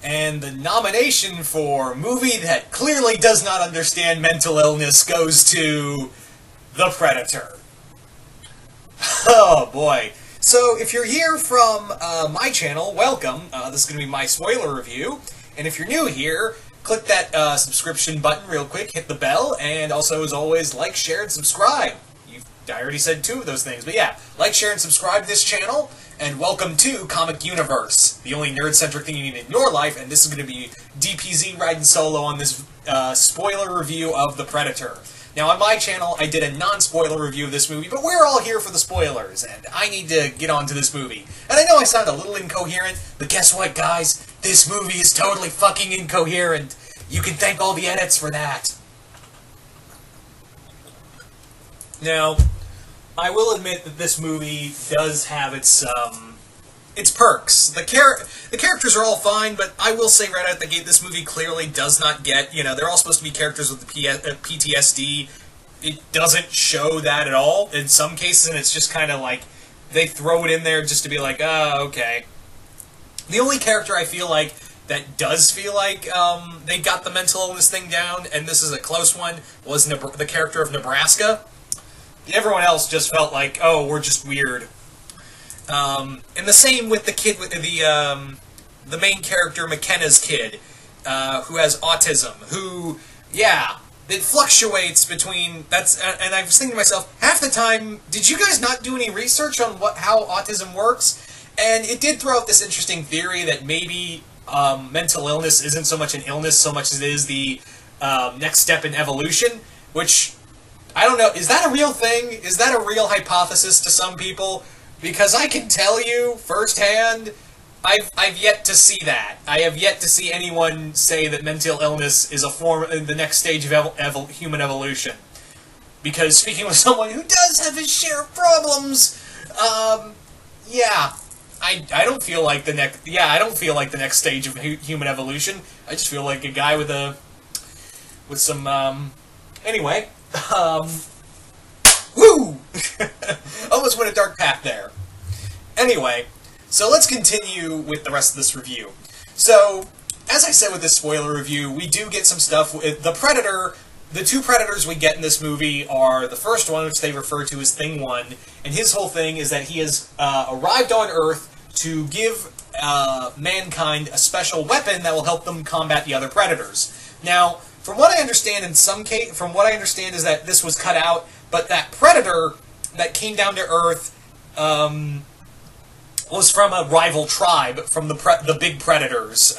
And the nomination for movie that clearly does not understand mental illness goes to The Predator. Oh boy. So if you're here from my channel, welcome. This is going to be my spoiler review. And if you're new here, click that subscription button real quick, hit the bell, and also, as always, like, share, and subscribe. I already said 2 of those things, but yeah, like, share, and subscribe to this channel, and welcome to YOUniverse, the only nerd-centric thing you need in your life, and this is going to be DPZ riding solo on this spoiler review of The Predator. Now, on my channel, I did a non-spoiler review of this movie, but we're all here for the spoilers, and I need to get on to this movie. And I know I sound a little incoherent, but guess what, guys? This movie is totally fucking incoherent. You can thank all the edits for that. Now, I will admit that this movie does have its perks. The characters are all fine, but I will say right out the gate, this movie clearly does not get, they're all supposed to be characters with the PTSD. It doesn't show that at all in some cases, and it's just kind of like, they throw it in there just to be like, oh, okay. The only character I feel like that does feel like they got the mental illness thing down, and this is a close one, was the character of Nebraska. Everyone else just felt like, oh, we're just weird. And the same with the kid, with the main character, McKenna's kid, who has autism, who, yeah, it fluctuates between, and I was thinking to myself, half the time, did you guys not do any research on how autism works? And it did throw out this interesting theory that maybe mental illness isn't so much an illness so much as it is the next step in evolution, which, I don't know, is that a real thing? Is that a real hypothesis to some people? Because I can tell you firsthand, I've yet to see that. I have yet to see anyone say that mental illness is the next stage of human evolution. Because speaking with someone who does have his share of problems, yeah, I don't feel like the next stage of human evolution. I just feel like a guy with some anyway. Woo! Almost went a dark path there. Anyway, so let's continue with the rest of this review. So, as I said with this spoiler review, we do get some stuff. The Predator, the 2 Predators we get in this movie are the first one, which they refer to as Thing 1, and his whole thing is that he has arrived on Earth to give mankind a special weapon that will help them combat the other Predators. Now, from what I understand, is that this was cut out, but that Predator that came down to Earth was from a rival tribe, from the Big Predators,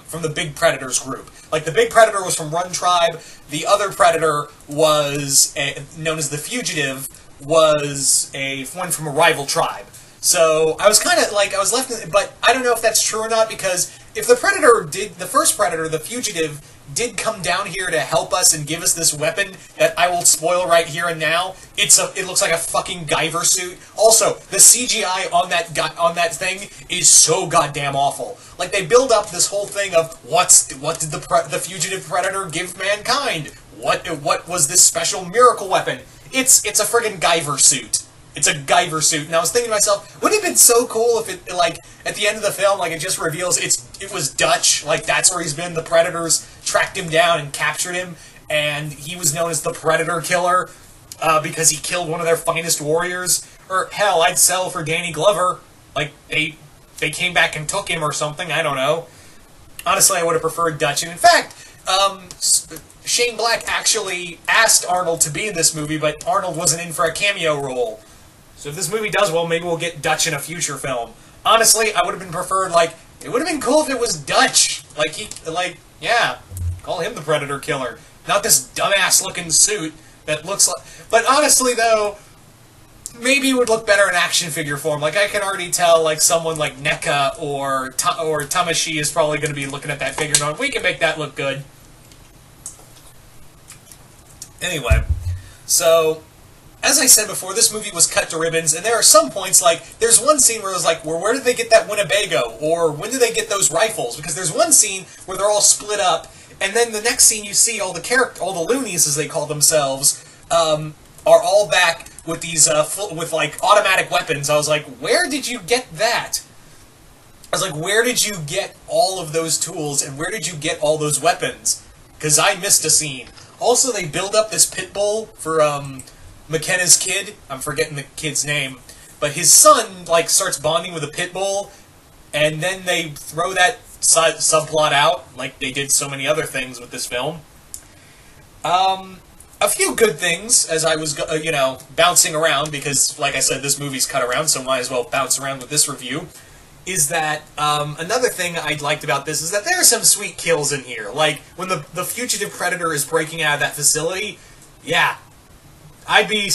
from the Big Predators group. Like, the Big Predator was from one tribe, the other Predator was, known as the Fugitive, was one from a rival tribe. So, I was kind of, like, I was left, but I don't know if that's true or not, because if the first Predator, the Fugitive, did come down here to help us and give us this weapon that I will spoil right here and now, it looks like a fucking Guyver suit. Also, the CGI on that thing is so goddamn awful. Like, they build up this whole thing of what did the Fugitive Predator give mankind? What was this special miracle weapon? It's a friggin' Guyver suit. It's a Guyver suit. And I was thinking to myself, wouldn't it have been so cool if it, like, at the end of the film, like, it just reveals it was Dutch, like, that's where he's been, the Predators tracked him down and captured him, and he was known as the Predator Killer, because he killed one of their finest warriors. Or, hell, I'd sell for Danny Glover. Like, they came back and took him or something, I don't know. Honestly, I would have preferred Dutch. And in fact, Shane Black actually asked Arnold to be in this movie, but Arnold wasn't in for a cameo role. So if this movie does well, maybe we'll get Dutch in a future film. Honestly, I would have been preferred, like, it would have been cool if it was Dutch. Yeah, call him the Predator Killer. Not this dumbass-looking suit that looks like... But honestly, though, maybe it would look better in action figure form. Like, I can already tell, like, someone like NECA or Tamashi is probably going to be looking at that figure and going, we can make that look good. Anyway, so... As I said before, this movie was cut to ribbons, and there are some points, like, there's one scene where I was like, well, where did they get that Winnebago? Or when did they get those rifles? Because there's one scene where they're all split up, and then the next scene you see all the loonies, as they call themselves, are all back with these, with, like, automatic weapons. I was like, where did you get that? I was like, where did you get all of those tools, and where did you get all those weapons? Because I missed a scene. Also, they build up this pit bull for McKenna's kid. I'm forgetting the kid's name. But his son, like, starts bonding with a pit bull, and then they throw that subplot out, like they did so many other things with this film. A few good things, as I was, bouncing around, because, like I said, this movie's cut around, so might as well bounce around with this review, is that, another thing I liked about this is that there are some sweet kills in here. Like, when the fugitive predator is breaking out of that facility, yeah, I'd be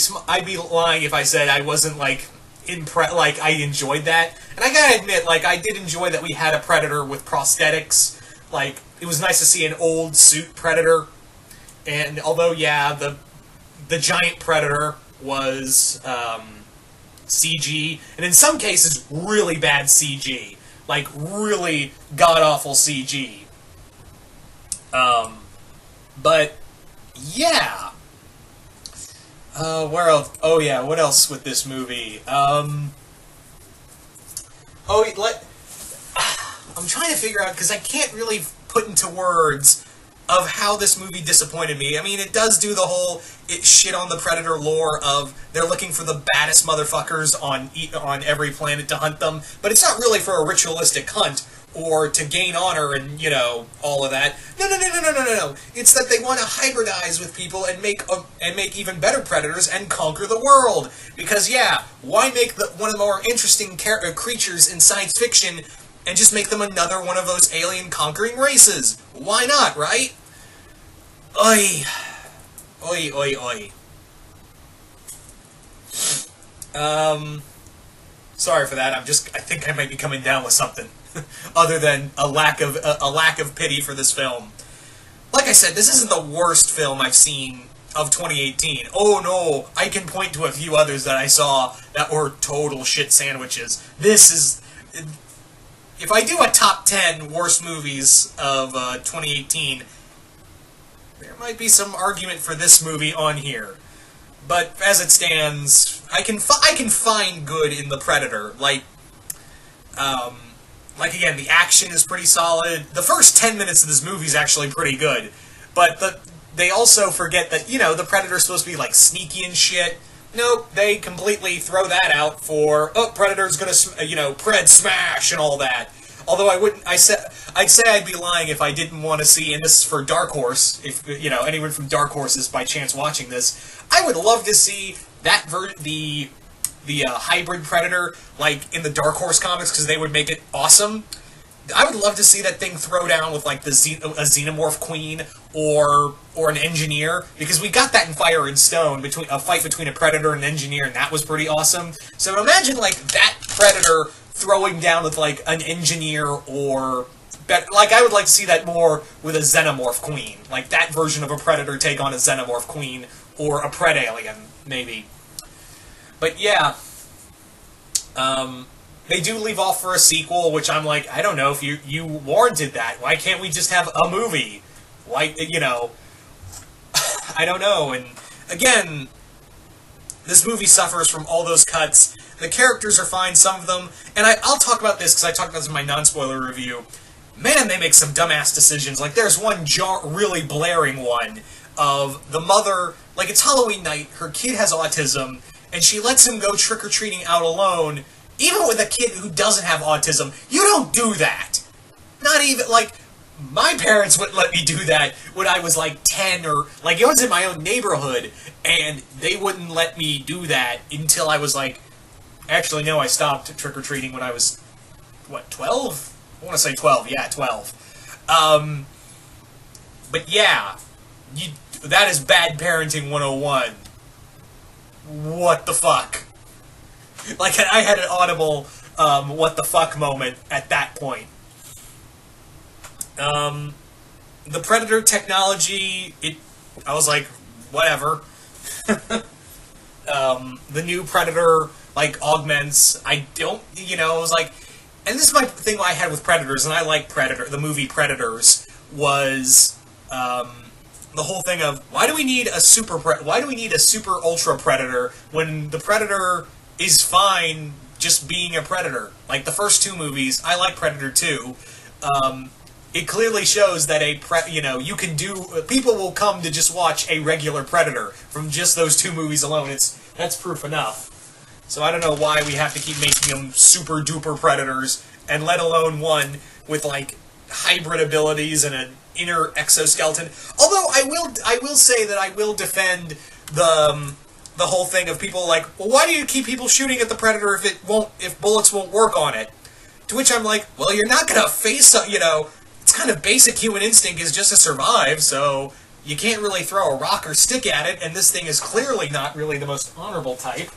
lying if I said I wasn't, like, I enjoyed that. And I gotta admit, like, I did enjoy that we had a predator with prosthetics. Like, it was nice to see an old suit predator. And although, yeah, the giant predator was CG, and in some cases, really bad CG. Like, really god-awful CG. But, yeah. Where else? Oh, yeah, what else with this movie? I'm trying to figure out, because I can't really put into words of how this movie disappointed me. I mean, it does do the whole shit on the Predator lore of they're looking for the baddest motherfuckers on every planet to hunt them, but it's not really for a ritualistic hunt or to gain honor and, all of that. No. It's that they want to hybridize with people and make even better predators and conquer the world. Because, yeah, why make one of the more interesting creatures in science fiction and just make them another one of those alien conquering races? Why not, right? Oi. Oi, oi, oi. Sorry for that. I think I might be coming down with something other than a lack of pity for this film. Like I said, this isn't the worst film I've seen of 2018. Oh no, I can point to a few others that I saw that were total shit sandwiches. This is... If I do a top 10 worst movies of 2018, there might be some argument for this movie on here. But as it stands, I can find good in The Predator. Like again, the action is pretty solid. The first 10 minutes of this movie is actually pretty good. But they also forget that, the Predator's supposed to be, like, sneaky and shit. Nope, they completely throw that out for, Predator's gonna, Pred smash and all that. Although I'd say I'd be lying if I didn't want to see, and this is for Dark Horse, if, anyone from Dark Horse is by chance watching this, I would love to see that the hybrid Predator, like, in the Dark Horse comics, because they would make it awesome. I would love to see that thing throw down with, like, a Xenomorph Queen, or an Engineer, because we got that in Fire and Stone, a fight between a Predator and an Engineer, and that was pretty awesome. So imagine, like, that Predator throwing down with, like, an Engineer, or... Like, I would like to see that more with a Xenomorph Queen. Like, that version of a Predator take on a Xenomorph Queen, or a Pred Alien, maybe. But, yeah... They do leave off for a sequel, which I'm like, I don't know if you warranted that. Why can't we just have a movie? Why, I don't know. And again, this movie suffers from all those cuts. The characters are fine, some of them. And I'll talk about this because I talked about this in my non-spoiler review. Man, they make some dumbass decisions. Like, there's one really blaring one of the mother, like, it's Halloween night, her kid has autism, and she lets him go trick-or-treating out alone. Even with a kid who doesn't have autism, you don't do that. Not even, like, my parents wouldn't let me do that when I was, like, 10 or, like, it was in my own neighborhood, and they wouldn't let me do that until I was, like, actually, no, I stopped trick-or-treating when I was, 12? I want to say 12, yeah, 12. But yeah, that is bad parenting 101. What the fuck? Like, I had an audible, what the fuck moment at that point. The Predator technology, I was like, whatever. The new Predator, like, augments, I was like, and this is my thing I had with Predators, and I like the movie Predators, was, the whole thing of, why do we need a super ultra Predator when the Predator is fine just being a predator. Like the first two movies, I like Predator 2. It clearly shows that you can do. People will come to just watch a regular Predator from just those two movies alone. That's proof enough. So I don't know why we have to keep making them super duper predators, and let alone one with like hybrid abilities and an inner exoskeleton. Although I will say that I will defend the whole thing of people like, well, why do you keep people shooting at the Predator if bullets won't work on it? To which I'm like, well, you're not gonna face it's kind of basic human instinct is just to survive, so you can't really throw a rock or stick at it, and this thing is clearly not really the most honorable type.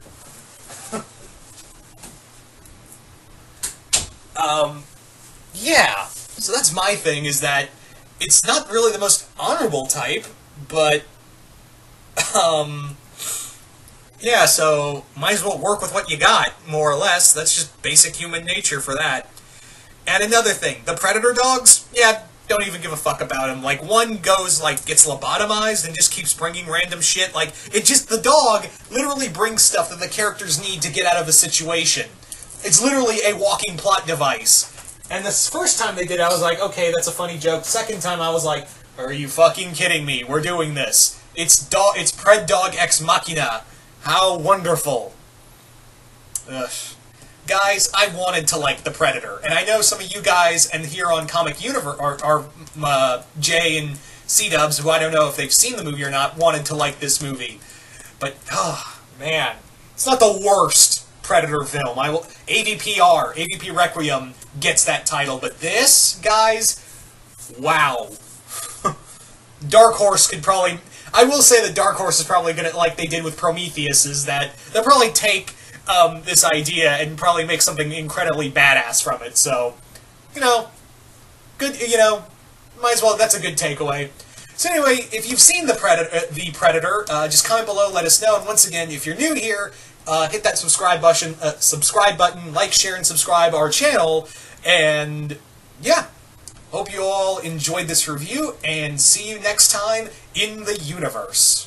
Yeah, so that's my thing, is that it's not really the most honorable type, but, yeah, so might as well work with what you got, more or less. That's just basic human nature for that. And another thing, the Predator dogs, yeah, don't even give a fuck about them. Like, one gets lobotomized and just keeps bringing random shit. Like, the dog literally brings stuff that the characters need to get out of a situation. It's literally a walking plot device. And the first time they did it, I was like, okay, that's a funny joke. Second time, I was like, are you fucking kidding me? We're doing this. It's Pred Dog Ex Machina. How wonderful. Ugh. Guys, I wanted to like the Predator, and I know some of you guys, and here on Comic Universe, are Jay and C-Dubs, who I don't know if they've seen the movie or not, wanted to like this movie. But, oh, man, it's not the worst Predator film. AVP Requiem gets that title, but this, guys, wow. Dark Horse could probably... I will say that Dark Horse is probably going to, like they did with Prometheus, is that they'll probably take this idea and probably make something incredibly badass from it. So, good, might as well, that's a good takeaway. So anyway, if you've seen the Predator, just comment below, let us know. And once again, if you're new here, hit that subscribe button, like, share, and subscribe our channel. And yeah, hope you all enjoyed this review, and see you next time in the universe.